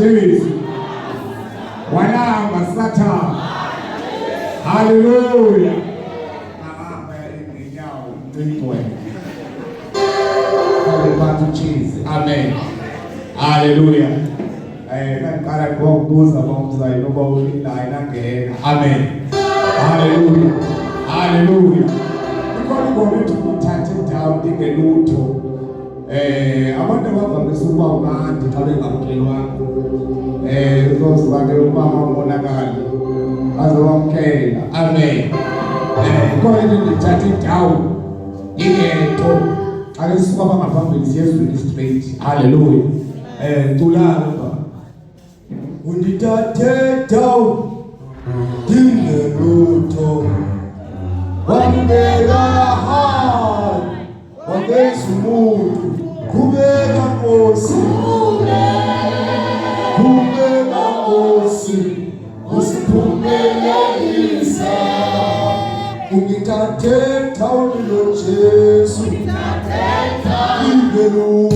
Jesu. Walamba Satan. Hallelujah. Amen. Hallelujah. Amen. Hallelujah. Hallelujah. Because we're going to be touching down the Geluto. I wonder what the super man to tell you those who are the Mama Monagal. As okay. Amen. Going to be touching down the top. I just want my family is here to this straight. Hallelujah. Tula. When the touch down the Geluto. One day the heart. Yesu Mungu kubeba mosi usiphumelelise ungitathe thawulilo Jesu ingeluto